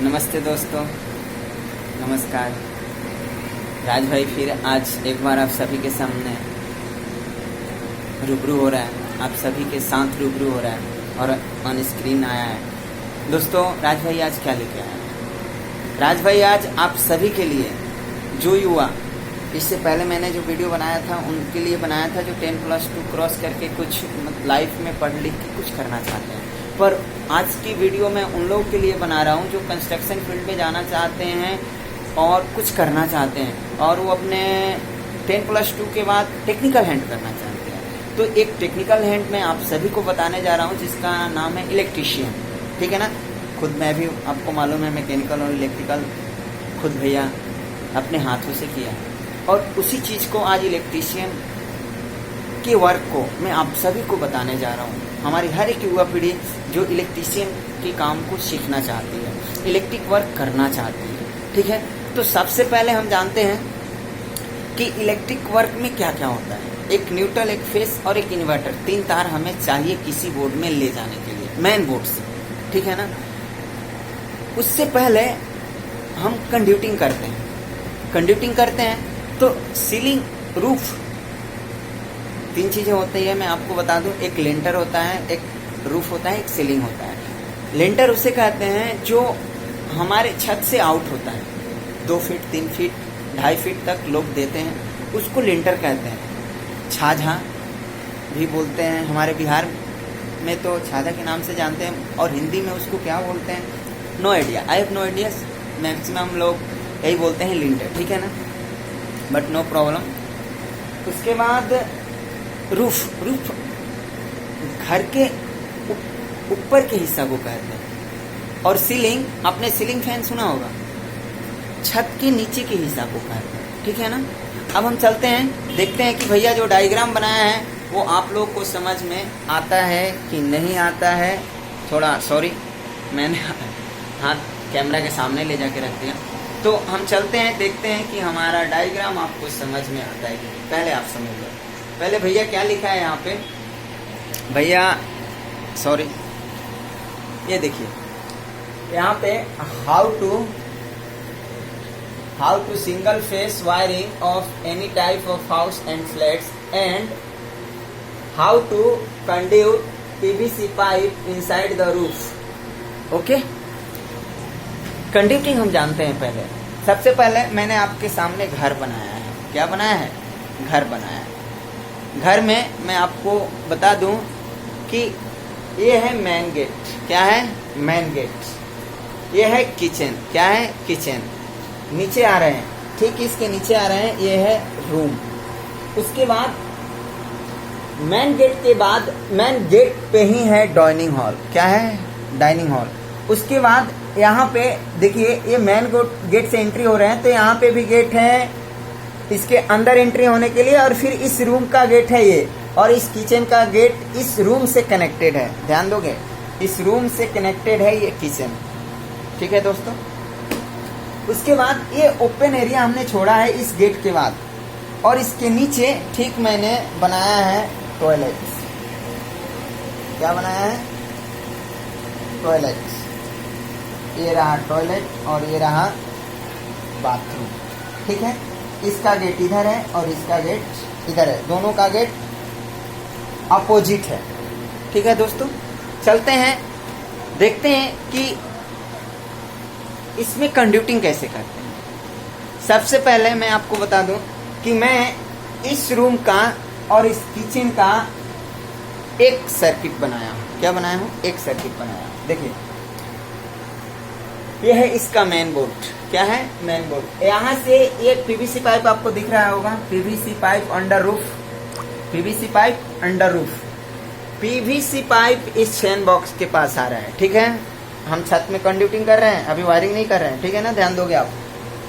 नमस्ते दोस्तों, नमस्कार। राज भाई फिर आज एक बार आप सभी के सामने रूबरू हो रहा है, आप सभी के साथ रूबरू हो रहा है और ऑन स्क्रीन आया है। दोस्तों, राज भाई आज क्या लेके आया है? राज भाई आज आप सभी के लिए, जो युवा इससे पहले मैंने जो वीडियो बनाया था उनके लिए बनाया था, जो 10+2 क्रॉस करके कुछ लाइफ में पढ़ लिख के कुछ करना चाहते हैं, पर आज की वीडियो मैं उन लोगों के लिए बना रहा हूँ जो कंस्ट्रक्शन फील्ड में जाना चाहते हैं और कुछ करना चाहते हैं और वो अपने 10+2 के बाद टेक्निकल हैंड करना चाहते हैं। तो एक टेक्निकल हैंड मैं आप सभी को बताने जा रहा हूँ जिसका नाम है इलेक्ट्रीशियन। ठीक है ना? खुद मैं भी, आपको मालूम है, मैकेनिकल और इलेक्ट्रिकल खुद भैया अपने हाथों से किया और उसी चीज़ को आज इलेक्ट्रीशियन के वर्क को मैं आप सभी को बताने जा रहा हूँ। हमारी हर एक युवा पीढ़ी जो इलेक्ट्रीशियन के काम को सीखना चाहती है, इलेक्ट्रिक वर्क करना चाहती है। ठीक है? तो सबसे पहले हम जानते हैं कि इलेक्ट्रिक वर्क में क्या क्या होता है। एक न्यूट्रल, एक फेस और एक इन्वर्टर, 3 तार हमें चाहिए किसी बोर्ड में ले जाने के लिए, मेन बोर्ड से। ठीक है ना? उससे पहले हम कंड्यूटिंग करते हैं। कंड्यूटिंग करते हैं तो सीलिंग, रूफ, 3 चीज़ें होती है, मैं आपको बता दूं। एक लेंटर होता है, एक रूफ होता है, एक सीलिंग होता है। लेंटर उसे कहते हैं जो हमारे छत से आउट होता है, 2 फीट, 3 फीट, 2.5 फीट तक लोग देते हैं, उसको लेंटर कहते हैं। छाजा भी बोलते हैं, हमारे बिहार में तो छाजा के नाम से जानते हैं और हिंदी में उसको क्या बोलते हैं, no idea, I have no idea. Maximum लोग यही बोलते हैं लिंटर। ठीक है ना? But no problem. उसके बाद रूफ, रूफ घर के ऊपर के हिस्सा को कहते हैं और सीलिंग, आपने सीलिंग फैन सुना होगा, छत के नीचे के हिस्सा को कहते हैं। ठीक है ना? अब हम चलते हैं, देखते हैं कि भैया जो डायग्राम बनाया है वो आप लोग को समझ में आता है कि नहीं आता है। थोड़ा सॉरी, मैंने हाथ कैमरा के सामने ले जाके रख दिया। तो हम चलते हैं, देखते हैं कि हमारा डायग्राम आपको समझ में आता है कि नहीं। पहले आप समझ लो। पहले भैया क्या लिखा है यहाँ पे, भैया सॉरी, ये देखिए यहाँ पे how to single phase wiring of any type of house and flats and how to conduit PVC pipe inside the roof. Okay, conduiting हम जानते हैं। पहले, सबसे पहले मैंने आपके सामने घर बनाया है। क्या बनाया है? घर बनाया है। घर में मैं आपको बता दूं कि ये है मेन गेट। क्या है? Main gate. ये है किचन। क्या है? किचन। नीचे आ रहे हैं, ठीक इसके नीचे आ रहे हैं, ये है रूम। उसके बाद मेन गेट के बाद, मेन गेट पे ही है डाइनिंग हॉल। क्या है? Dining hall. उसके बाद यहाँ पे देखिए, ये मेन गेट से एंट्री हो रहे हैं तो यहाँ पे भी गेट है इसके अंदर एंट्री होने के लिए, और फिर इस रूम का गेट है ये, और इस किचन का गेट इस रूम से कनेक्टेड है। ध्यान दोगे, इस रूम से कनेक्टेड है ये किचन। ठीक है दोस्तों? उसके बाद ये ओपन एरिया हमने छोड़ा है इस गेट के बाद, और इसके नीचे ठीक मैंने बनाया है टॉयलेट। क्या बनाया है? टॉयलेट। ये रहा टॉयलेट और ये रहा बाथरूम। ठीक है? इसका गेट इधर है और इसका गेट इधर है, दोनों का गेट अपोजिट है। ठीक है दोस्तों? चलते हैं, देखते हैं कि इसमें कंड्यूटिंग कैसे करते हैं। सबसे पहले मैं आपको बता दूं कि मैं इस रूम का और इस किचन का एक सर्किट बनाया हूं। क्या बनाया हूं? एक सर्किट बनाया। देखिए, यह है इसका मेन बोर्ड। क्या है? Main board. यहाँ से एक पीवीसी पाइप आपको दिख रहा होगा, PVC pipe under roof, PVC pipe under roof. PVC pipe इस फैन बॉक्स के पास आ रहा है। ठीक है? हम छत में कंड्यूटिंग कर रहे हैं, अभी वायरिंग नहीं कर रहे हैं। ठीक है ना? ध्यान दोगे आप।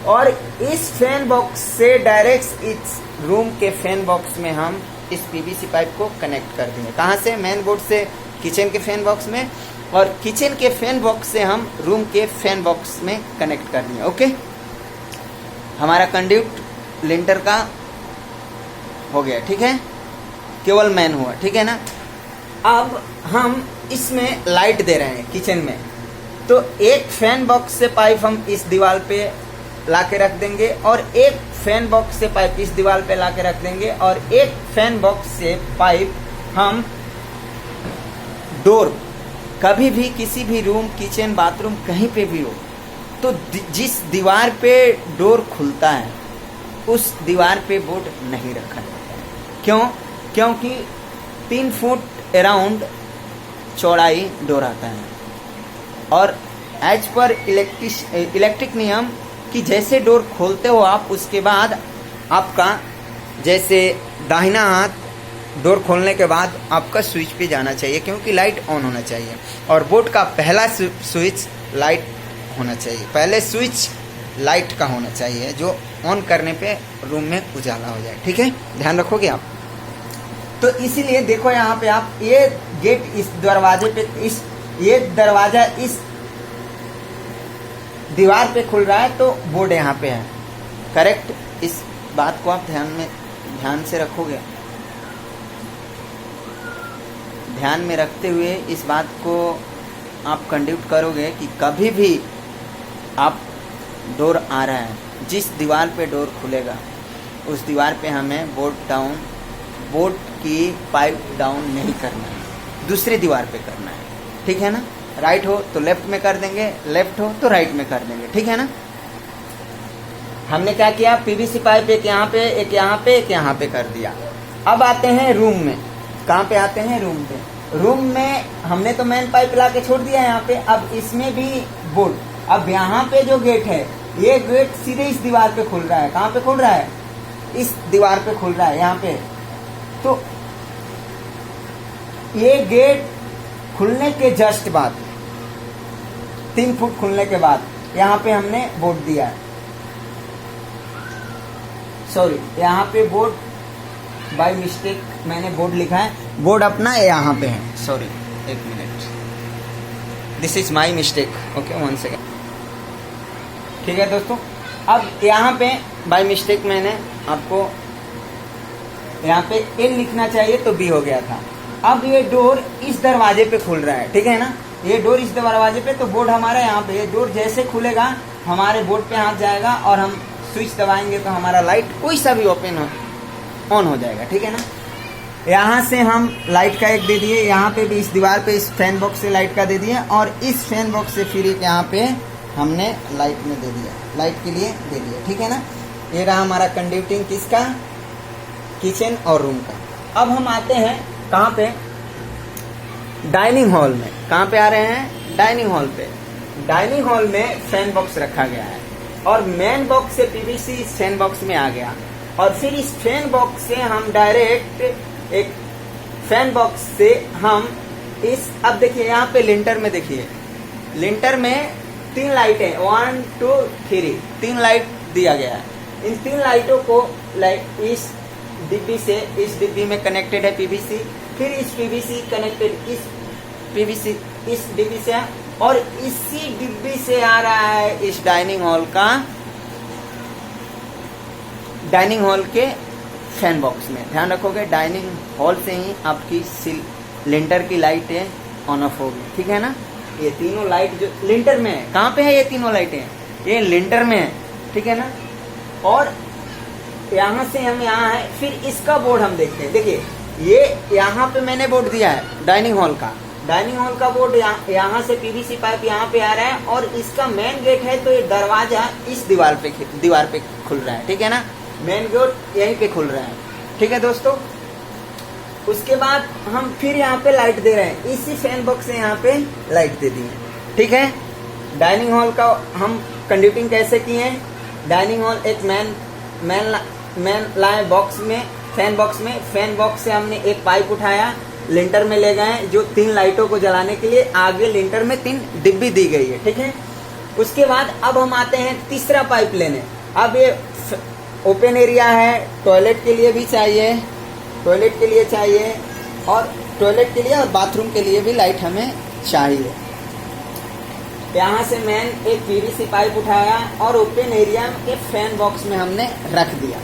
और इस फैन बॉक्स से डायरेक्ट इस रूम के फैन बॉक्स में हम इस पीवीसी पाइप को कनेक्ट कर देंगे। कहाँ से? मेन बोर्ड से किचन के फैन बॉक्स में, और किचन के फैन बॉक्स से हम रूम के फैन बॉक्स में कनेक्ट कर देंगे। ओके, हमारा कंड्यूट लिंटर का हो गया। ठीक है? केवल मेन हुआ। ठीक है ना? अब हम इसमें लाइट दे रहे हैं किचन में। तो एक फैन बॉक्स से पाइप हम इस दीवार पे ला के रख देंगे और एक फैन बॉक्स से पाइप इस दीवार पे ला के रख देंगे और एक फैन बॉक्स से पाइप हम डोर कभी भी किसी भी रूम, किचन, बाथरूम कहीं पे भी हो तो जिस दीवार पे डोर खुलता है उस दीवार पे बोर्ड नहीं रखा जाता है। क्यों? क्योंकि 3 फुट अराउंड चौड़ाई डोर आता है और एज पर इलेक्ट्रिक नियम कि जैसे डोर खोलते हो आप उसके बाद आपका जैसे दाहिना हाथ डोर खोलने के बाद आपका स्विच पे जाना चाहिए क्योंकि लाइट ऑन होना चाहिए और बोर्ड का पहला स्विच लाइट होना चाहिए, पहले स्विच लाइट का होना चाहिए जो ऑन करने पे रूम में उजाला हो जाए। ठीक है, ध्यान रखोगे आप। तो इसीलिए देखो यहाँ पे आप ये गेट इस दरवाजे पे ये दरवाजा इस दीवार पे खुल रहा है तो बोर्ड यहाँ पे है। करेक्ट, इस बात को आप ध्यान से रखोगे, ध्यान में रखते हुए इस बात को आप कंड्यूट करोगे कि कभी भी आप डोर आ रहा है, जिस दीवार पे डोर खुलेगा उस दीवार पे हमें बोर्ड की पाइप डाउन नहीं करना है, दूसरी दीवार पे करना है। ठीक है ना? राइट हो तो लेफ्ट में कर देंगे, लेफ्ट हो तो राइट में कर देंगे। ठीक है ना? हमने क्या किया, पीवीसी पाइप एक यहाँ पे, एक यहाँ पे, एक यहाँ पे कर दिया। अब आते हैं रूम में। कहाँ पे आते हैं? रूम पे। रूम में हमने तो मेन पाइप ला के छोड़ दिया यहाँ पे। अब इसमें भी बोर्ड, अब यहाँ पे जो गेट है ये गेट सीधे इस दीवार पे खुल रहा है। कहाँ पे खुल रहा है? इस दीवार पे खुल रहा है, यहाँ पे। तो ये गेट खुलने के जस्ट बाद 3 फुट खुलने के बाद यहाँ पे हमने बोर्ड दिया है, सॉरी यहाँ पे बोर्ड बाय मिस्टेक मैंने बोर्ड लिखा है, बोर्ड अपना यहाँ पे है, sorry 1 minute, this is my mistake. Okay, 1 second. ठीक है दोस्तों, अब यहाँ पे बाय मिस्टेक मैंने आपको यहाँ पे ए लिखना चाहिए तो बी हो गया था। अब ये डोर इस दरवाजे पे खुल रहा है, ठीक है ना? ये डोर इस दरवाजे पे, तो बोर्ड हमारा यहाँ पे, ये डोर जैसे खुलेगा हमारे बोर्ड पे हाथ जाएगा और हम स्विच दबाएंगे तो हमारा लाइट कोई सा भी ऑन हो जाएगा। ठीक है ना? यहाँ से हम लाइट का एक दे दिए, यहाँ पे भी इस दीवार पे इस फैन बॉक्स से लाइट का दे दिए और इस फैन बॉक्स से फिर एक यहाँ पे हमने लाइट में दे दिया, लाइट के लिए दे दिया। ठीक है ना? ये रहा हमारा कंडक्टिंग किसका, किचन और रूम का। अब हम आते हैं कहाँ पे, डाइनिंग हॉल में। कहाँ पे आ रहे हैं? डाइनिंग हॉल पे। डाइनिंग हॉल में फैन बॉक्स रखा गया है और मेन बॉक्स से पीवीसी इस फैन बॉक्स में आ गया और फिर इस फैन बॉक्स से हम डायरेक्ट एक फैन बॉक्स से हम इस, अब देखिए यहाँ पे लिंटर में, देखिए लिंटर में 3 लाइटें 1 2 3 3 लाइट दिया गया है। इन 3 लाइटों को इस डिब्बी से, इस डिब्बी में कनेक्टेड है पीवीसी, फिर इस पीवीसी कनेक्टेड इस पीवीसी इस डिब्बी से और इसी डिब्बी से आ रहा है इस डाइनिंग हॉल के फैन बॉक्स में। ध्यान रखोगे, डाइनिंग हॉल से ही आपकी लिंटर की लाइटें ऑन ऑफ होगी। ठीक है ना? ये तीनों लाइट जो लिंटर में है, कहाँ पे है ये तीनों लाइटें? ये लिंटर में है। ठीक है ना? और यहाँ से हम यहाँ है, फिर इसका बोर्ड हम देखते हैं। देखिए ये यहाँ पे मैंने बोर्ड दिया है डाइनिंग हॉल का, डाइनिंग हॉल का बोर्ड यहाँ से पीवीसी पाइप यहाँ पे आ रहा है और इसका मेन गेट है तो ये दरवाजा इस दीवार पे खुल रहा है। ठीक है ना? मेन गेट यहीं पे खुल रहा है। ठीक है दोस्तों, उसके बाद हम फिर यहाँ पे लाइट दे रहे हैं, इसी फैन बॉक्स से यहाँ पे लाइट दे दी है। ठीक है? डाइनिंग हॉल का हम कंडक्टिंग कैसे किए हैं? डाइनिंग हॉल एक मैन लाए बॉक्स में, फैन बॉक्स से हमने एक पाइप उठाया, लिंटर में ले गए, जो 3 लाइटों को जलाने के लिए आगे लिंटर में 3 डिब्बी दी गई है। ठीक है? उसके बाद अब हम आते हैं तीसरा पाइप लेने। अब ये ओपन एरिया है, टॉयलेट के लिए भी चाहिए, और टॉयलेट के लिए और बाथरूम के लिए भी लाइट हमें चाहिए। यहाँ से मैन एक पीवीसी पाइप उठाया और ओपन एरिया के फैन बॉक्स में हमने रख दिया।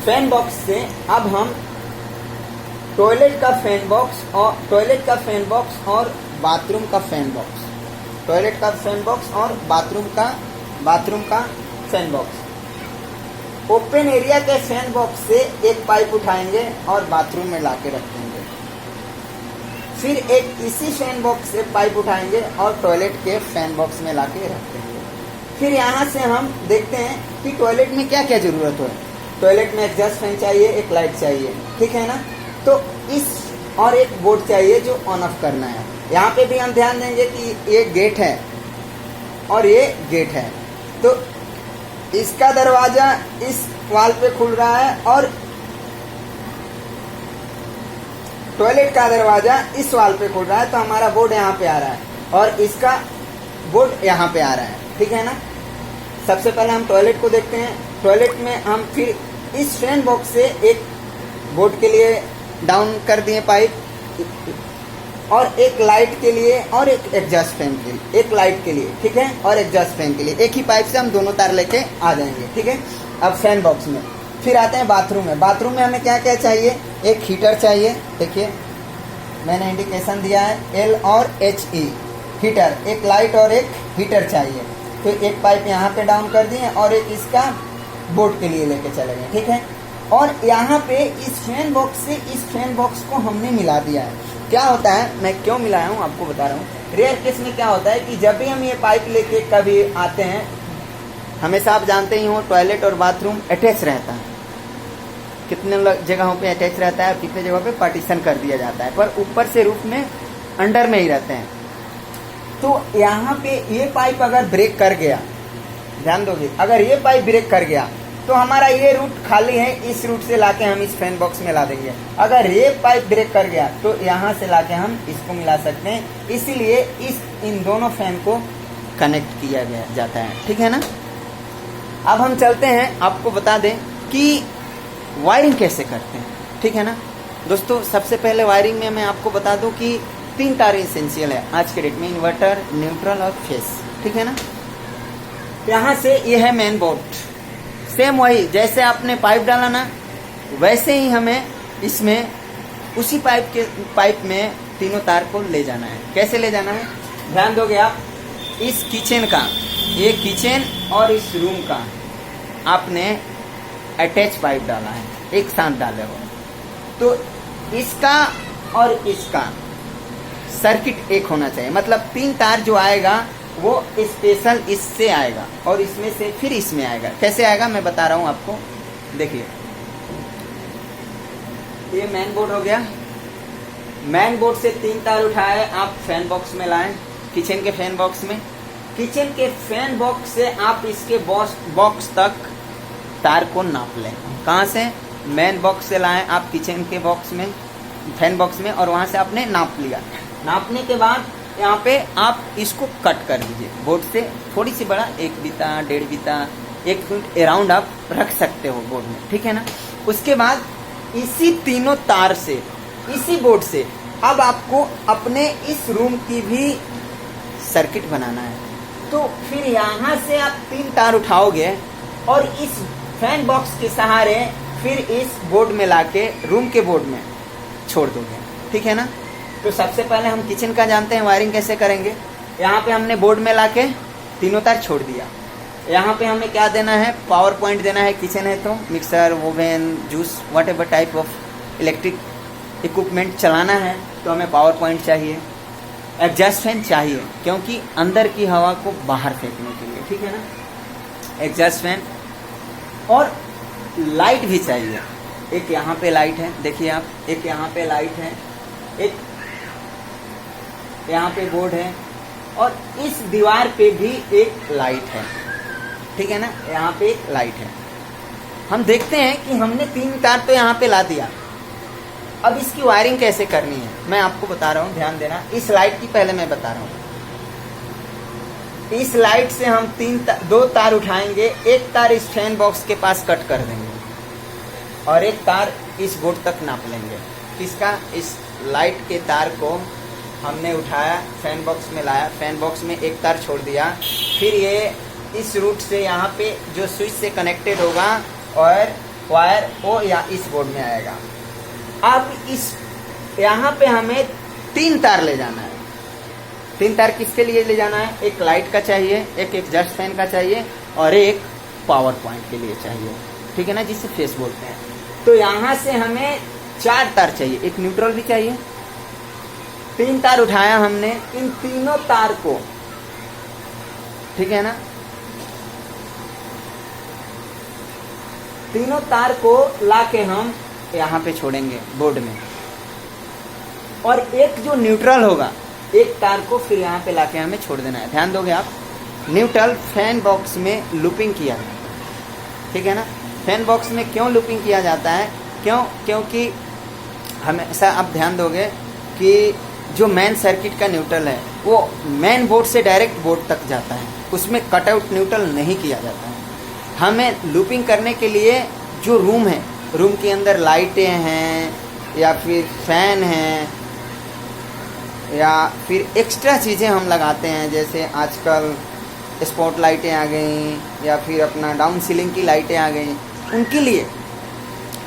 फैन बॉक्स से अब हम टॉयलेट का फैन बॉक्स और बाथरूम का फैन बॉक्स टॉयलेट का फैन बॉक्स और बाथरूम का फैन बॉक्स। ओपन एरिया के फैन बॉक्स से एक पाइप उठाएंगे और बाथरूम में लाके रख देंगे। फिर एक इसी फैन बॉक्स से पाइप उठाएंगे और टॉयलेट के फैन बॉक्स में लाके रख देंगे। फिर यहाँ से हम देखते हैं कि टॉयलेट में क्या क्या जरूरत है। टॉयलेट में एग्जॉस्ट फैन चाहिए, एक लाइट चाहिए, ठीक है ना। तो इस और एक बोर्ड चाहिए जो ऑन ऑफ करना है। यहाँ पे भी हम ध्यान देंगे कि ये गेट है और ये गेट है, तो इसका दरवाजा इस वाल पे खुल रहा है और टॉयलेट का दरवाजा इस वाल पे खुल रहा है, तो हमारा बोर्ड यहाँ पे आ रहा है और इसका बोर्ड यहाँ पे आ रहा है, ठीक है ना। सबसे पहले हम टॉयलेट को देखते हैं। टॉयलेट में हम फिर इस फैन बॉक्स से एक बोर्ड के लिए डाउन कर दिए पाइप, और एक लाइट के लिए और एक एग्जॉस्ट फैन के लिए, एक लाइट के लिए, ठीक है, और एग्जॉस्ट फैन के लिए एक ही पाइप से हम दोनों तार लेके आ जाएंगे, ठीक है। अब फैन बॉक्स में फिर आते हैं बाथरूम में। बाथरूम में हमें क्या क्या चाहिए, एक हीटर चाहिए, देखिए मैंने इंडिकेशन दिया है L और HE हीटर, एक लाइट और एक हीटर चाहिए। तो एक पाइप यहाँ पे डाउन कर दिए और एक इसका बोर्ड के लिए लेके चले गए, ठीक है। और यहाँ पे इस फैन बॉक्स से इस फैन बॉक्स को हमने मिला दिया है। क्या होता है, मैं क्यों मिलाया हूँ आपको बता रहा हूँ। रेयर केस में क्या होता है कि जब भी हम ये पाइप लेके कभी आते हैं, हमेशा आप जानते ही हो टॉयलेट और बाथरूम अटैच रहता है, कितने जगहों पे अटैच रहता है, कितने जगहों पे पार्टीशन कर दिया जाता है, पर ऊपर से रूफ में अंडर में ही रहते हैं। तो यहाँ पे ये पाइप अगर ब्रेक कर गया, ध्यान दोगे, अगर ये पाइप ब्रेक कर गया तो हमारा ये रूट खाली है, इस रूट से लाके हम इस फैन बॉक्स में ला देंगे। अगर ये पाइप ब्रेक कर गया तो यहाँ से लाके हम इसको मिला सकते हैं, इसीलिए इन दोनों फैन को कनेक्ट किया गया जाता है, ठीक है ना। अब हम चलते हैं, आपको बता दें कि वायरिंग कैसे करते हैं, ठीक है ना। दोस्तों सबसे पहले वायरिंग में मैं आपको बता दूं कि 3 तार एसेंशियल है आज के डेट में, इन्वर्टर, न्यूट्रल और फेस, ठीक है ना। यहाँ से ये है मेन बोर्ड, सेम वही जैसे आपने पाइप डाला ना, वैसे ही हमें इसमें उसी पाइप में तीनों तार को ले जाना है। कैसे ले जाना है, ध्यान दोगे आप, इस किचन का, ये किचन और इस रूम का आपने अटैच पाइप डाला है, एक साथ डाले हो, तो इसका और इसका सर्किट एक होना चाहिए। मतलब 3 तार जो आएगा वो स्पेशल इससे आएगा और इसमें से फिर इसमें आएगा। कैसे आएगा मैं बता रहा हूं आपको, देखिए ये मेन बोर्ड हो गया। मेन बोर्ड से 3 तार उठाए आप फैन बॉक्स में लाएं, किचन के फैन बॉक्स में। किचन के फैन बॉक्स से आप इसके बॉक्स तक तार को नाप लें। कहाँ से, मेन बॉक्स से लाएं आप किचन के बॉक्स में, फैन बॉक्स में, और वहां से आपने नाप लिया। नापने के बाद यहाँ पे आप इसको कट कर दीजिए बोर्ड से, थोड़ी सी बड़ा, 1 बीता 1.5 बीता 1 फुट अराउंड आप रख सकते हो बोर्ड में, ठीक है ना। उसके बाद इसी तीनों तार से, इसी बोर्ड से अब आपको अपने इस रूम की भी सर्किट बनाना है। तो फिर यहाँ से आप 3 तार उठाओगे और इस फैन बॉक्स के सहारे फिर इस बोर्ड में लाके रूम के बोर्ड में छोड़ दोगे, ठीक है ना। तो सबसे पहले हम किचन का जानते हैं वायरिंग कैसे करेंगे। यहाँ पे हमने बोर्ड में लाके तीनों तार छोड़ दिया। यहाँ पे हमें क्या देना है, पावर पॉइंट देना है। किचन है तो mixer, oven, juice, what ever type of electric equipment चलाना है तो हमें पावर पॉइंट चाहिए। एग्जॉस्ट फैन चाहिए क्योंकि अंदर की हवा को बाहर फेंकने के लिए, ठीक है ना, एग्जॉस्ट फैन। और लाइट भी चाहिए, एक यहाँ पे लाइट है, देखिए आप, एक यहाँ पे लाइट है, एक यहाँ पे बोर्ड है, और इस दीवार पे भी एक लाइट है, ठीक है ना, यहाँ पे एक लाइट है। हम देखते हैं कि हमने 3 तार तो यहाँ पे ला दिया। अब इसकी वायरिंग कैसे करनी है मैं आपको बता रहा हूँ, ध्यान देना। इस लाइट की पहले मैं बता रहा हूँ। इस लाइट से हम 2 तार उठाएंगे, एक तार इस फैन बॉक्स के पास कट कर देंगे और एक तार इस बोर्ड तक नाप लेंगे। किसका, इस लाइट के तार को हमने उठाया, फैन बॉक्स में लाया, फैन बॉक्स में एक तार छोड़ दिया, फिर ये इस रूट से यहाँ पे जो स्विच से कनेक्टेड होगा और वायर वो या इस बोर्ड में आएगा। अब इस यहाँ पे हमें 3 तार ले जाना है। 3 तार किसके लिए ले जाना है? एक लाइट का चाहिए, एक एग्जॉस्ट फैन का चाहिए और एक पावर पॉइंट के लिए चाहिए, ठीक है ना, जिसे फेस बोलते हैं। तो यहां से हमें 4 तार चाहिए, एक न्यूट्रल भी चाहिए। 3 तार उठाया हमने, इन तीनों तार को, ठीक है ना, तीनों तार को लाके हम यहाँ पे छोड़ेंगे बोर्ड में, और एक जो न्यूट्रल होगा, एक तार को फिर यहाँ पे लाके हमें छोड़ देना है। ध्यान दोगे आप, न्यूट्रल फैन बॉक्स में लूपिंग किया जाता है, ठीक है ना। फैन बॉक्स में क्यों लूपिंग किया जाता है? क्योंकि हमेशा आप ध्यान दोगे कि जो मेन सर्किट का न्यूट्रल है वो मेन बोर्ड से डायरेक्ट बोर्ड तक जाता है, उसमें कटआउट न्यूट्रल नहीं किया जाता है। हमें लूपिंग करने के लिए जो रूम है, रूम के अंदर लाइटें हैं या फिर फैन हैं या फिर एक्स्ट्रा चीज़ें हम लगाते हैं, जैसे आजकल स्पॉट लाइटें आ गई या फिर अपना डाउन सीलिंग की लाइटें आ गई, उनके लिए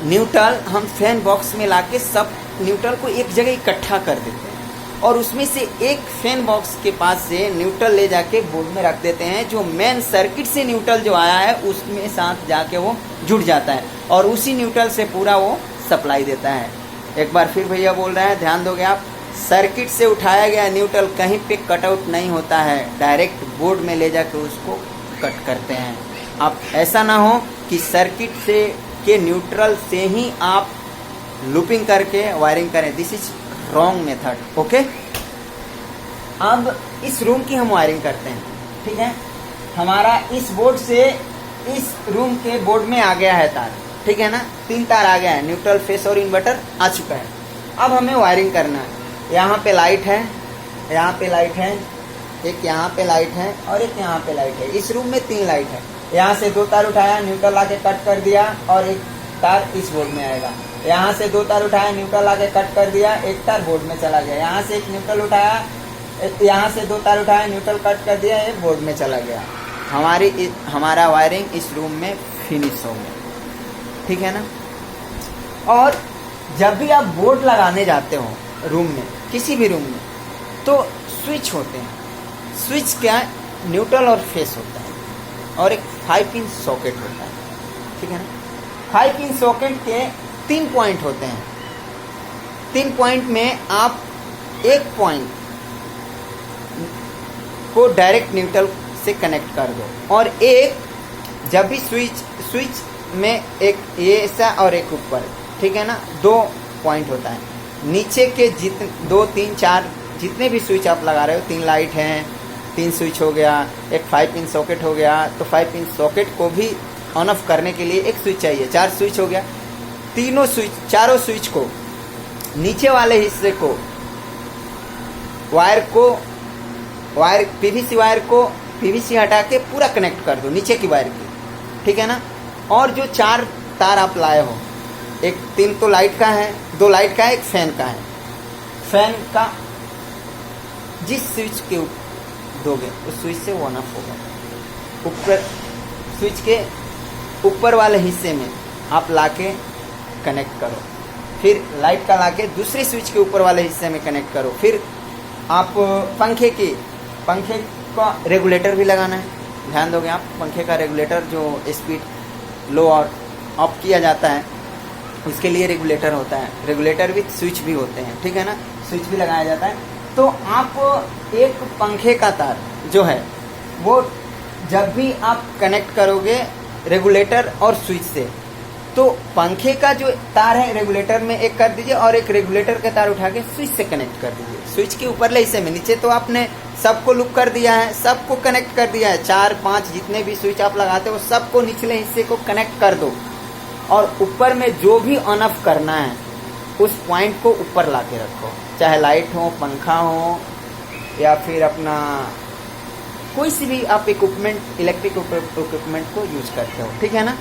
न्यूट्रल हम फैन बॉक्स में लाके सब न्यूट्रल को एक जगह इकट्ठा कर देते हैं और उसमें से एक फैन बॉक्स के पास से न्यूट्रल ले जाके बोर्ड में रख देते हैं। जो मेन सर्किट से न्यूट्रल जो आया है उसमें साथ जाके वो जुड़ जाता है और उसी न्यूट्रल से पूरा वो सप्लाई देता है। एक बार फिर भैया बोल रहे हैं, ध्यान दोगे आप, सर्किट से उठाया गया न्यूट्रल कहीं पे कटआउट नहीं होता है, डायरेक्ट बोर्ड में ले जाके उसको कट करते हैं। अब ऐसा ना हो कि सर्किट से के न्यूट्रल से ही आप लूपिंग करके वायरिंग करें, this is wrong method, okay. अब इस रूम की हम वायरिंग करते हैं, ठीक है। हमारा इस बोर्ड से इस रूम के बोर्ड में आ गया है तार, ठीक है ना, 3 तार आ गया है, न्यूट्रल, फेस और इन्वर्टर आ चुका है। अब हमें वायरिंग करना है। यहाँ पे लाइट है, यहाँ पे लाइट है, एक यहाँ पे लाइट है और एक यहाँ पे लाइट है। इस रूम में 3 लाइट है। यहाँ से 2 तार उठाया, न्यूट्रल आके कट कर दिया और एक तार इस बोर्ड में आएगा। यहाँ से 2 तार उठाया, न्यूट्रल आके कट कर दिया, एक तार बोर्ड में चला गया। यहाँ से एक न्यूट्रल उठाया, यहाँ से 2 तार उठाया, न्यूट्रल कट कर दिया, एक बोर्ड में चला गया। हमारा वायरिंग इस रूम में फिनिश हो गया, ठीक है ना। और जब भी आप बोर्ड लगाने जाते हो रूम में, किसी भी रूम में, तो स्विच होते हैं। स्विच क्या, न्यूट्रल और फेस होता है और एक 5 पिन सॉकेट होता है, ठीक है ना। 5 पिन सॉकेट के 3 पॉइंट होते हैं। 3 पॉइंट में आप एक पॉइंट को डायरेक्ट न्यूट्रल से कनेक्ट कर दो और एक, जब भी स्विच में एक ये ऐसा और एक ऊपर, ठीक है ना, 2 पॉइंट होता है। नीचे के 2, 3, 4 जितने भी स्विच आप लगा रहे हो, 3 लाइट हैं, 3 स्विच हो गया, एक 5 पिन सॉकेट हो गया, तो 5 पिन सॉकेट को भी ऑन ऑफ करने के लिए एक स्विच चाहिए, 4 स्विच हो गया। चारों स्विच को, नीचे वाले हिस्से को, वायर पीवीसी वायर को पीवीसी हटा के पूरा कनेक्ट कर दो नीचे की वायर की, ठीक है ना। और जो 4 तार आप लाए हो, एक 3 तो लाइट का है, 2 लाइट का है, एक फैन का है। फैन का जिस स्विच के दोगे उस स्विच से वो ऑन ऑफ होगा। ऊपर स्विच के ऊपर वाले हिस्से में आप लाके कनेक्ट करो, फिर लाइट का लाके दूसरे स्विच के ऊपर वाले हिस्से में कनेक्ट करो। फिर आप पंखे का रेगुलेटर भी लगाना है, ध्यान दोगे आप। पंखे का रेगुलेटर जो स्पीड लो और ऑफ किया जाता है उसके लिए रेगुलेटर होता है, रेगुलेटर विथ स्विच भी होते हैं, ठीक है ना, स्विच भी लगाया जाता है। तो आप एक पंखे का तार जो है वो जब भी आप कनेक्ट करोगे रेगुलेटर और स्विच से, तो पंखे का जो तार है रेगुलेटर में एक कर दीजिए और एक रेगुलेटर का तार उठा के स्विच से कनेक्ट कर दीजिए। स्विच के ऊपरले हिस्से में, नीचे तो आपने सबको लूप कर दिया है, सबको कनेक्ट कर दिया है, 4-5 जितने भी स्विच आप लगाते हो सबको निचले हिस्से को कनेक्ट कर दो और ऊपर में जो भी ऑन ऑफ करना है उस पॉइंट को ऊपर ला के रखो, चाहे लाइट हो, पंखा हो या फिर अपना कोई सी भी आप इक्विपमेंट, इलेक्ट्रिक इक्विपमेंट को यूज करते हो, ठीक है ना।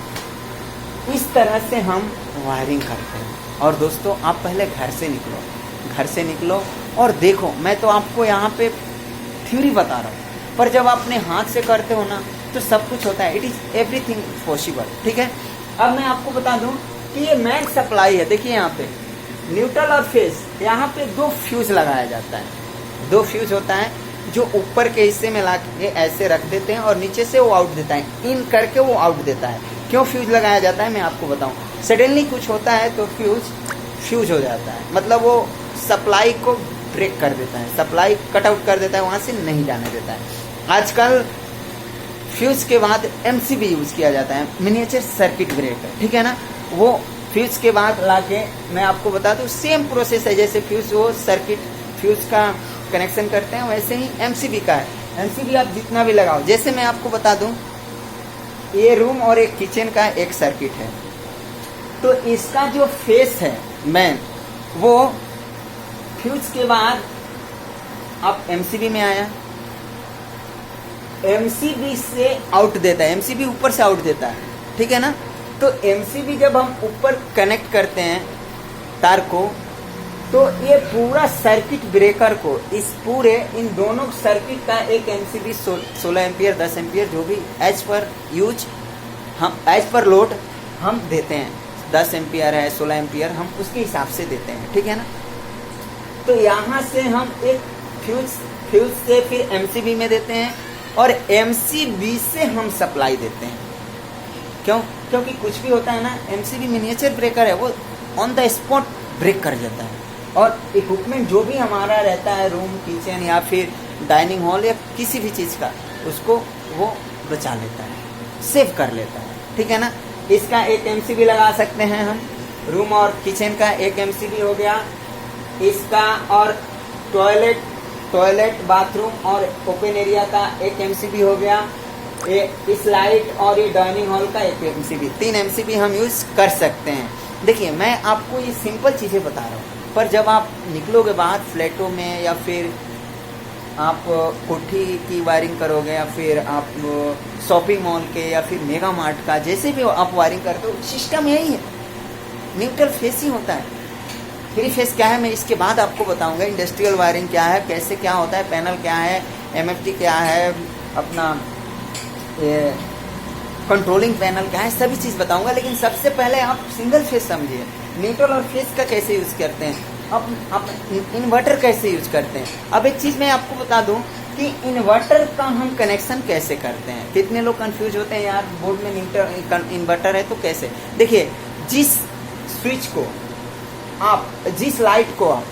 इस तरह से हम वायरिंग करते हैं। और दोस्तों आप पहले घर से निकलो और देखो, मैं तो आपको यहाँ पे थ्योरी बता रहा हूँ, पर जब आप अपने हाथ से करते हो ना तो सब कुछ होता है, इट इज एवरीथिंग पॉसिबल, ठीक है। अब मैं आपको बता दूं कि ये मैक्स सप्लाई है। देखिए यहाँ पे न्यूट्रल और फेस, यहाँ पे 2 फ्यूज लगाया जाता है, 2 फ्यूज होता है। जो ऊपर के हिस्से में ला के ऐसे रख देते हैं और नीचे से वो आउट देता है, इन करके वो आउट देता है। क्यों फ्यूज लगाया जाता है मैं आपको बताऊं। सडनली कुछ होता है तो फ्यूज हो जाता है, मतलब वो सप्लाई को ब्रेक कर देता है, सप्लाई कट आउट कर देता है, वहाँ से नहीं जाने देता है। आजकल फ्यूज के बाद एमसीबी यूज किया जाता है, मिनिएचर सर्किट ब्रेकर, ठीक है ना। वो फ्यूज के बाद लाके मैं आपको बता दूं सेम प्रोसेस है, जैसे फ्यूज वो सर्किट फ्यूज का कनेक्शन करते हैं वैसे ही एमसीबी का है। एमसीबी आप जितना भी लगाओ, जैसे मैं आपको बता दूं ये रूम और एक किचन का एक सर्किट है, तो इसका जो फेस है मैन वो फ्यूज के बाद आप एमसीबी में आया, एमसीबी से आउट देता है, एमसीबी ऊपर से आउट देता है, ठीक है ना। तो एमसीबी जब हम ऊपर कनेक्ट करते हैं तार को, तो ये पूरा सर्किट ब्रेकर को इस पूरे इन दोनों सर्किट का एक एमसीबी 16 एम्पियर 10 एम्पियर जो भी एज पर यूज हम एज पर लोड हम देते हैं, 10 एम्पियर है 16 एम्पियर हम उसके हिसाब से देते हैं, ठीक है ना। तो यहाँ से हम एक फ्यूज से फिर एमसीबी में देते हैं और एमसीबी से हम सप्लाई देते हैं। क्योंकि कुछ भी होता है ना, एमसीबी मिनिएचर ब्रेकर है, वो ऑन द स्पॉट ब्रेक कर जाता है और इक्विपमेंट जो भी हमारा रहता है रूम किचन या फिर डाइनिंग हॉल या किसी भी चीज़ का, उसको वो बचा लेता है, सेव कर लेता है, ठीक है ना। इसका एक एमसीबी लगा सकते हैं हम, रूम और किचन का एक एमसीबी हो गया इसका, और टॉयलेट बाथरूम और ओपन एरिया का एक एमसीबी हो गया, इस लाइट और ये डाइनिंग हॉल का एक एमसीबी, 3 एमसीबी हम यूज कर सकते हैं। देखिए मैं आपको ये सिंपल चीज़ें बता रहा हूँ, पर जब आप निकलोगे बाहर फ्लैटों में या फिर आप कोठी की वायरिंग करोगे या फिर आप शॉपिंग मॉल के या फिर मेगा मार्ट का, जैसे भी आप वायरिंग करते हो सिस्टम यही है, न्यूट्रल फेस ही होता है। थ्री फेस क्या है मैं इसके बाद आपको बताऊंगा, इंडस्ट्रियल वायरिंग क्या है, कैसे क्या होता है, पैनल क्या है, एमएफटी क्या है, अपना ये कंट्रोलिंग पैनल क्या है, सभी चीज़ बताऊंगा। लेकिन सबसे पहले आप सिंगल फेस समझिए, न्यूट्रल और फेस का कैसे यूज़ करते हैं, आप इन्वर्टर कैसे यूज करते हैं। अब एक चीज़ मैं आपको बता दूं कि इन्वर्टर का हम कनेक्शन कैसे करते हैं। कितने लोग कंफ्यूज होते हैं यार बोर्ड में इन्वर्टर है तो कैसे। देखिए जिस स्विच को आप, जिस लाइट को आप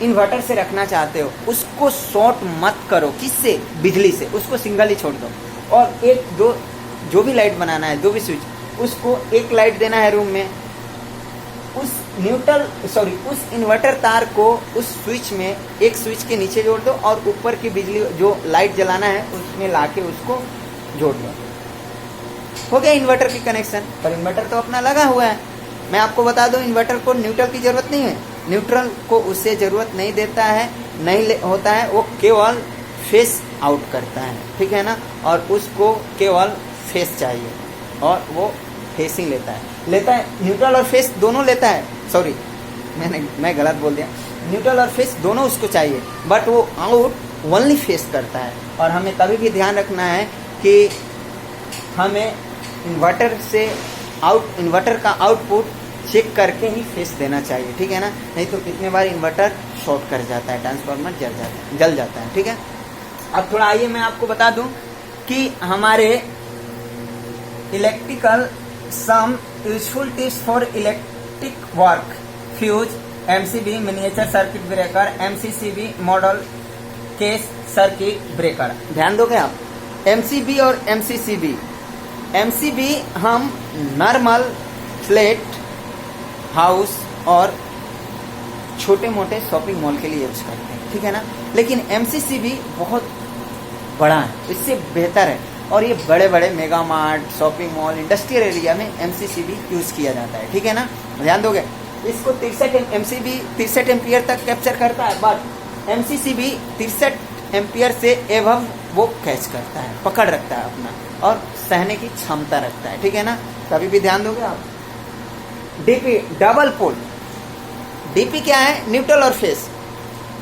इन्वर्टर से रखना चाहते हो उसको शॉर्ट मत करो, किससे, बिजली से, उसको सिंगल ही छोड़ दो। और एक दो जो भी लाइट बनाना है, जो भी स्विच, उसको एक लाइट देना है रूम में, उस इन्वर्टर तार को उस स्विच में, एक स्विच के नीचे जोड़ दो और ऊपर की बिजली जो लाइट जलाना है उसमें लाके उसको जोड़ दो, हो गया इन्वर्टर की कनेक्शन। पर इन्वर्टर तो अपना लगा हुआ है। मैं आपको बता दूं इन्वर्टर को न्यूट्रल की जरूरत नहीं है, न्यूट्रल को उससे जरूरत नहीं देता है, नहीं होता है, वो केवल फेस आउट करता है, ठीक है ना। और उसको केवल फेस चाहिए और वो फेस ही लेता है, न्यूट्रल और फेस दोनों लेता है। सॉरी मैं गलत बोल दिया, न्यूट्रल और फेस दोनों उसको चाहिए, बट वो आउट ओनली फेस करता है। और हमें कभी भी ध्यान रखना है कि हमें इन्वर्टर का आउटपुट चेक करके ही फेस देना चाहिए, ठीक है ना। नहीं तो कितने बार इन्वर्टर शॉर्ट कर जाता है, ट्रांसफार्मर जल जाता है, ठीक है। अब थोड़ा आइए मैं आपको बता दूं कि हमारे electrical some useful tips for electric work, fuse, MCB miniature circuit breaker, MCCB model case circuit breaker. ध्यान दोगे आप, एमसीबी और एमसीसीबी। एमसीबी हम नॉर्मल फ्लैट हाउस और छोटे मोटे शॉपिंग मॉल के लिए यूज करते हैं, ठीक है ना। लेकिन एमसीसीबी बहुत बड़ा है, इससे बेहतर है, और ये बड़े बड़े mega mart, shopping mall, industrial area में एमसीसीबी यूज किया जाता है, ठीक है ना। ध्यान दोगे, इसको 63 एम्पियर तक कैप्चर करता है, बट एमसीसीबी 63 एम्पियर से एवं वो कैच करता है, पकड़ रखता है अपना और सहने की क्षमता रखता है, ठीक है ना। कभी भी ध्यान दोगे आप। डीपी डबल पोल, डीपी क्या है, न्यूट्रल और फेस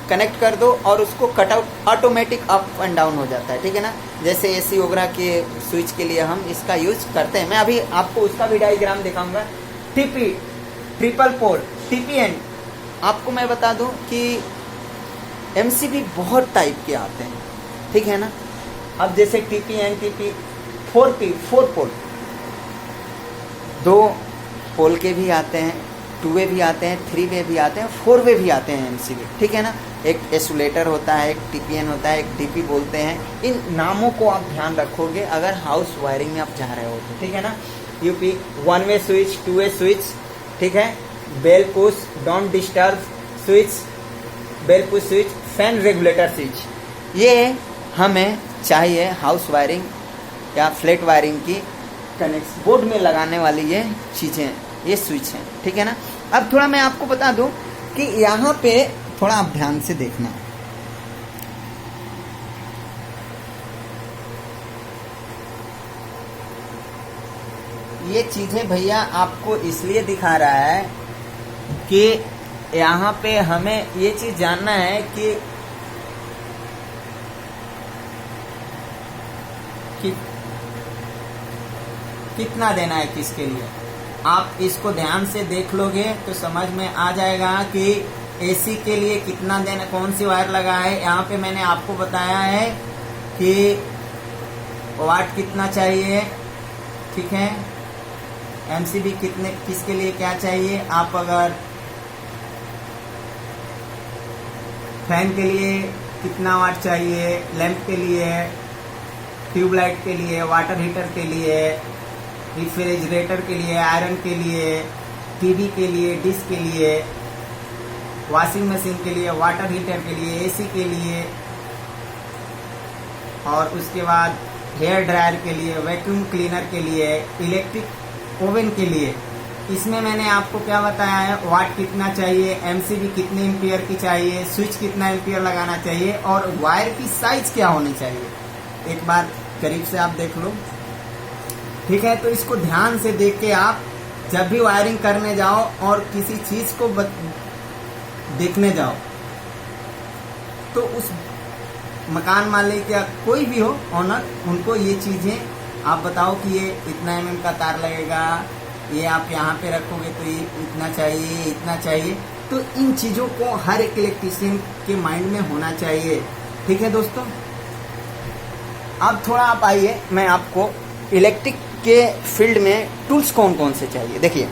कनेक्ट कर दो और उसको cut out automatic up and down हो जाता है, ठीक है ना। जैसे एसी वगैरह के स्विच के लिए हम इसका यूज करते हैं, मैं अभी आपको उसका भी डायग्राम दिखाऊंगा। TP triple pole, TP and आपको मैं बता दूं कि एमसीबी बहुत टाइप के आते हैं, ठीक है ना। अब जैसे टीपी एनटीपी 4 पोल, 2 पोल के भी आते हैं, 2 वे भी आते हैं, 3 वे भी आते हैं, 4 वे भी आते हैं एमसीबी, ठीक है ना। एक एसुलेटर होता है, एक टीपीएन होता है, एक डीपी बोलते हैं। इन नामों को आप ध्यान रखोगे अगर हाउस वायरिंग में आप जा रहे हो तो, ठीक है ना। यूपी 1 वे स्विच, 2 वे स्विच, ठीक है। Bell push, don't disturb switch, bell push switch, fan regulator switch, ये हमें चाहिए हाउस वायरिंग या फ्लैट वायरिंग की कनेक्ट बोर्ड में लगाने वाली ये चीज़ें, ये स्विच हैं, ठीक है ना। अब थोड़ा मैं आपको बता दूं कि यहाँ पे थोड़ा आप ध्यान से देखना, ये चीज़ें भैया आपको इसलिए दिखा रहा है कि यहाँ पे हमें ये चीज़ जानना है कि कितना देना है किसके लिए। आप इसको ध्यान से देख लोगे तो समझ में आ जाएगा कि एसी के लिए कितना देना, कौन सी वायर लगा है। यहाँ पे मैंने आपको बताया है कि वाट कितना चाहिए, ठीक है। एमसीबी कितने, किसके लिए क्या चाहिए। आप अगर फैन के लिए कितना वाट चाहिए, लैंप के लिए, ट्यूबलाइट के लिए, वाटर हीटर के लिए, रेफ्रिजरेटर के लिए, आयरन के लिए, टीवी के लिए, डिश के लिए, वॉशिंग मशीन के लिए, वाटर हीटर के लिए, एसी के लिए, और उसके बाद हेयर ड्रायर के लिए, वैक्यूम क्लीनर के लिए, इलेक्ट्रिक ओवन के लिए। इसमें मैंने आपको क्या बताया है, वाट कितना चाहिए, एमसीबी कितने एम्पियर की चाहिए, स्विच कितना एम्पियर लगाना चाहिए, और वायर की साइज क्या होनी चाहिए। एक बार करीब से आप देख लो, ठीक है। तो इसको ध्यान से देख के आप जब भी वायरिंग करने जाओ और किसी चीज को देखने जाओ तो उस मकान मालिक या कोई भी हो ऑनर, उनको ये चीजें आप बताओ कि ये इतना mm का तार लगेगा, ये आप यहाँ पे रखोगे तो ये इतना चाहिए, इतना चाहिए। तो इन चीजों को हर एक इलेक्ट्रीशियन के माइंड में होना चाहिए, ठीक है दोस्तों। अब थोड़ा आप आइए, मैं आपको इलेक्ट्रिक के फील्ड में टूल्स कौन कौन से चाहिए, देखिए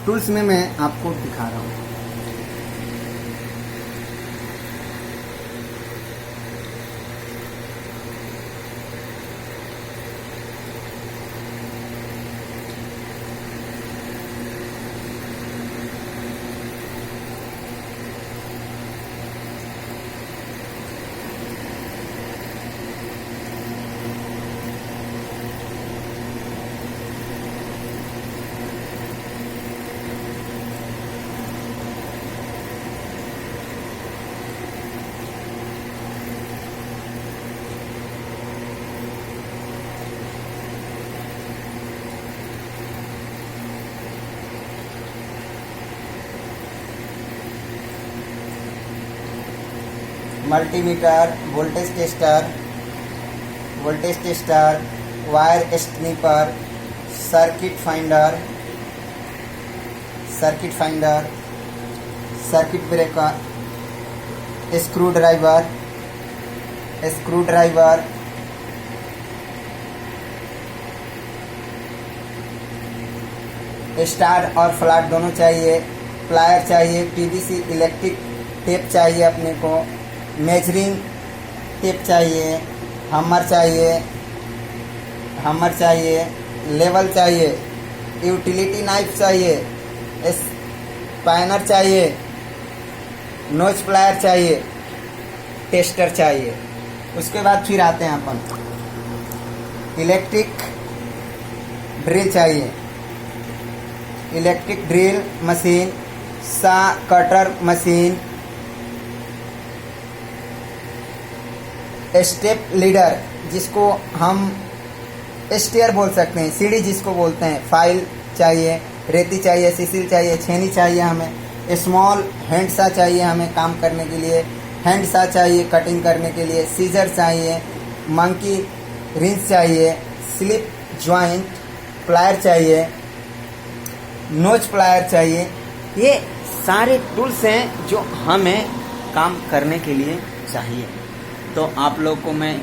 टूल्स में मैं आपको दिखा रहा हूँ। Multimeter, voltage tester, wire stripper, circuit finder, circuit breaker, screw driver, star और फ्लैट दोनों चाहिए, प्लायर चाहिए, पीवीसी इलेक्ट्रिक टेप चाहिए अपने को, मेजरिंग टेप चाहिए, हमर चाहिए, लेवल चाहिए, यूटिलिटी नाइफ चाहिए, स्पाइनर चाहिए, नोच प्लायर चाहिए, टेस्टर चाहिए। उसके बाद फिर आते हैं अपन इलेक्ट्रिक ड्रिल चाहिए, इलेक्ट्रिक ड्रिल मशीन, सा कटर मशीन, स्टेप लीडर जिसको हम स्टेयर बोल सकते हैं, सीढ़ी जिसको बोलते हैं, फाइल चाहिए, रेती चाहिए, सिसिल चाहिए, छेनी चाहिए, हमें स्मॉल हैंड सा चाहिए हमें काम करने के लिए, हैंड सा चाहिए कटिंग करने के लिए, सीजर चाहिए, मंकी रिंच चाहिए, स्लिप ज्वाइंट प्लायर चाहिए, नोच प्लायर चाहिए। ये सारे टूल्स हैं जो हमें काम करने के लिए चाहिए। तो आप लोग को मैं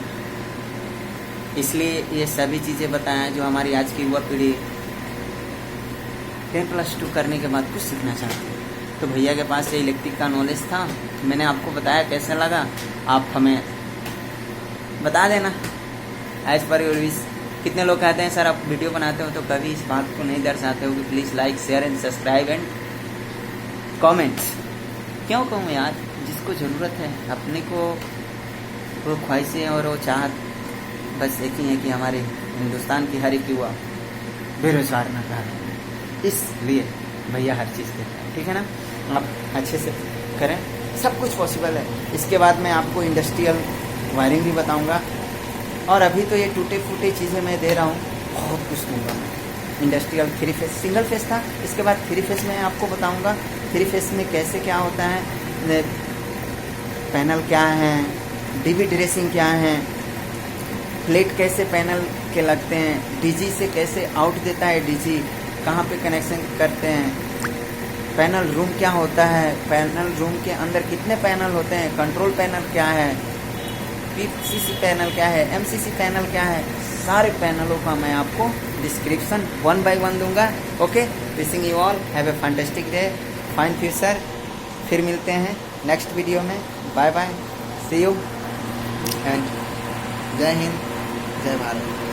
इसलिए ये सभी चीज़ें बताया जो हमारी आज की युवा पीढ़ी 10+2 करने के बाद कुछ सीखना चाहती है। तो भैया के पास ये इलेक्ट्रिक का नॉलेज था, मैंने आपको बताया, कैसा लगा आप हमें बता देना एज पर योर विश। कितने लोग कहते हैं सर आप वीडियो बनाते हो तो कभी इस बात को नहीं दर्शाते हो कि please like share and subscribe and comments. क्यों कहूँ यार, जिसको ज़रूरत है अपने को वो ख्वाहिशें और वो चाहत बस एक ही है कि हमारे हिंदुस्तान की हर एक युवा बेरोजगार न रहे, इसलिए भैया हर चीज़ देते हैं। ठीक है ना, आप अच्छे से करें, सब कुछ पॉसिबल है। इसके बाद मैं आपको इंडस्ट्रियल वायरिंग भी बताऊंगा, और अभी तो ये टूटे फूटे चीज़ें मैं दे रहा हूँ, बहुत कुछ दूंगा मैं। इंडस्ट्रियल 3 फेस, सिंगल फेस था, इसके बाद 3 फेस में आपको बताऊंगा 3 फेस में कैसे क्या होता है, पैनल क्या है, डीबी ड्रेसिंग क्या है, प्लेट कैसे पैनल के लगते हैं, डीजी से कैसे आउट देता है डीजी, कहाँ पे कनेक्शन करते हैं, पैनल रूम क्या होता है, पैनल रूम के अंदर कितने पैनल होते हैं, कंट्रोल पैनल क्या है, पीसीसी पैनल क्या है, एमसीसी पैनल क्या है, सारे पैनलों का मैं आपको डिस्क्रिप्शन 1 by 1 दूंगा। Okay, wishing you all have a fantastic day, fine future. फिर मिलते हैं नेक्स्ट वीडियो में। Bye bye, see you and Jai Hind, जय भारत।